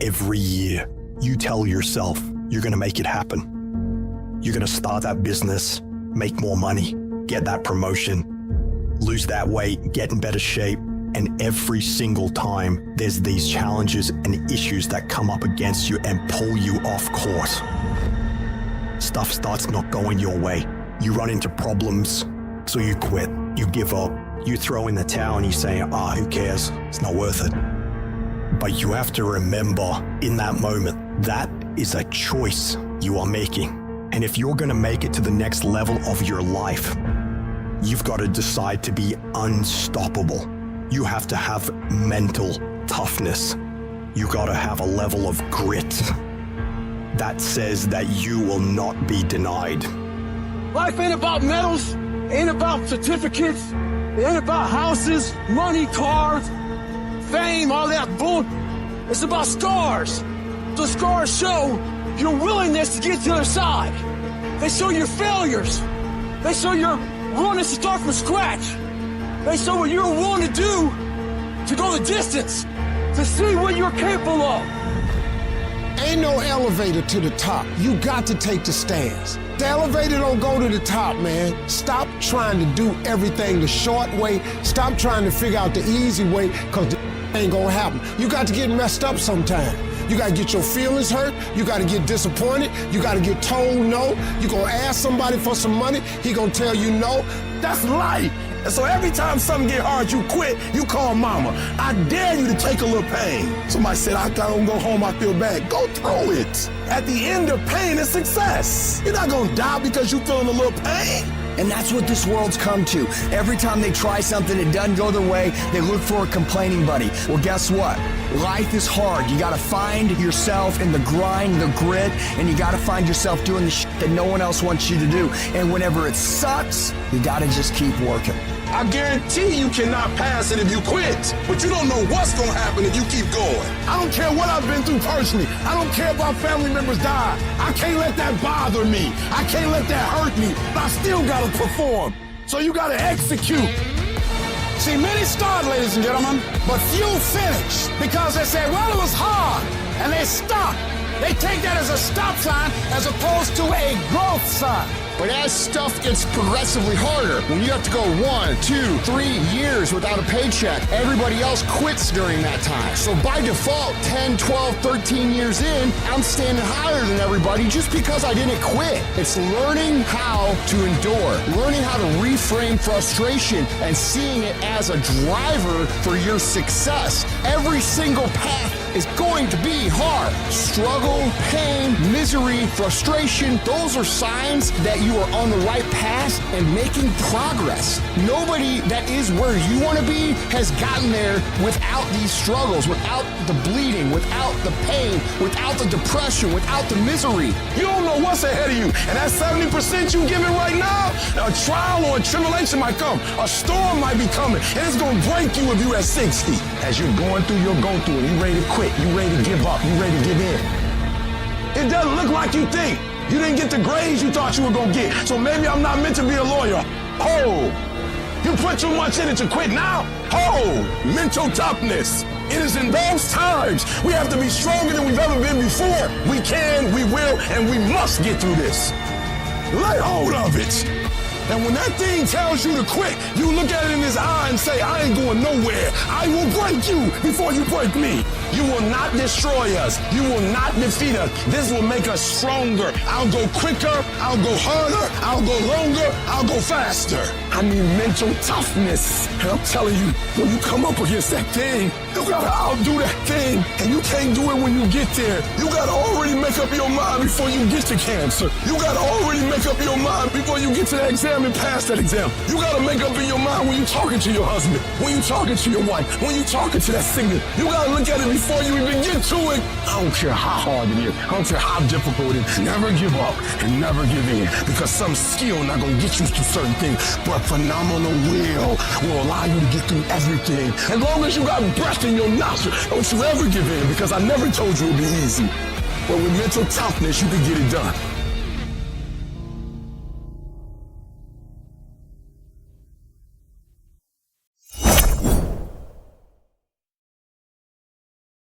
Every year, you tell yourself you're going to make it happen. You're going to start that business, make more money, get that promotion, lose that weight, get in better shape. And every single time, there's these challenges and issues that come up against you and pull you off course. Stuff starts not going your way. You run into problems, so you quit, you give up, you throw in the towel and you say, who cares? It's not worth it. But you have to remember in that moment, that is a choice you are making. And if you're going to make it to the next level of your life, you've got to decide to be unstoppable. You have to have mental toughness. You got to have a level of grit that says that you will not be denied. Life ain't about medals, ain't about certificates, it ain't about houses, money, cars, fame, all that bull. It's about scars. The scars show your willingness to get to the other side. They show your failures. They show your willingness to start from scratch. They show what you're willing to do to go the distance, to see what you're capable of. Ain't no elevator to the top. You got to take the stairs. The elevator don't go to the top, man. Stop trying to do everything the short way. Stop trying to figure out the easy way, because the ain't gonna happen. You got to get messed up sometime. You got to get your feelings hurt. You got to get disappointed. You got to get told no. You gonna ask somebody for some money. He gonna tell you no. That's life. And so every time something get hard, you quit, you call mama. I dare you to take a little pain. Somebody said, I don't go home, I feel bad. Go through it. At the end of pain is success. You're not gonna die because you feeling a little pain. And that's what this world's come to. Every time they try something, it doesn't go their way, they look for a complaining buddy. Well, guess what? Life is hard. You gotta find yourself in the grind, the grit, and you gotta find yourself doing the shit that no one else wants you to do. And whenever it sucks, you gotta just keep working. I guarantee you cannot pass it if you quit, but you don't know what's gonna happen if you keep going. I don't care what I've been through personally. I don't care if our family members die. I can't let that bother me. I can't let that hurt me, but I still gotta perform. So you gotta execute. See, many start, ladies and gentlemen, but few finish, because they say, well, it was hard, and they stop. They take that as a stop sign as opposed to a growth sign. But as stuff gets progressively harder, when you have to go 1, 2, 3 years without a paycheck, everybody else quits during that time. So by default, 10, 12, 13 years in, I'm standing higher than everybody just because I didn't quit. It's learning how to endure, learning how to reframe frustration and seeing it as a driver for your success. Every single path is going to be hard. Struggle, pain, misery, frustration, those are signs that you are on the right path and making progress. Nobody that is where you want to be has gotten there without these struggles, without the bleeding, without the pain, without the depression, without the misery. You don't know what's ahead of you, and that 70% you giving right now, a trial or a tribulation might come. A storm might be coming, and it's going to break you if you're at 60. As you're going through, you're going through, and you're ready to quit. You ready to give up. You ready to give in. It doesn't look like you think. You didn't get the grades you thought you were going to get. So maybe I'm not meant to be a lawyer. Oh, you put too much in it to quit now? Oh, mental toughness. It is in those times we have to be stronger than we've ever been before. We can, we will, and we must get through this. Lay hold of it. And when that thing tells you to quit, you look at it in his eye and say, I ain't going nowhere. I will break you before you break me. You will not destroy us. You will not defeat us. This will make us stronger. I'll go quicker. I'll go harder. I'll go longer. I'll go faster. I need mental toughness. And I'm telling you, when you come up against that thing, you gotta outdo that thing. And you can't do it when you get there. You gotta already make up your mind before you get to cancer. You gotta already make up your mind before you get to that exam and pass that exam. You gotta make up in your mind when you're talking to your husband, when you're talking to your wife, when you're talking to that singer. You gotta look at it before you even get to it. I don't care how hard it is. I don't care how difficult it is. Never give up and never give in, because some skill not gonna get you to certain things, but phenomenal will allow you to get through everything. As long as you got breath in your nostril, don't you ever give in, because I never told you it'd be easy. But with mental toughness, you can get it done.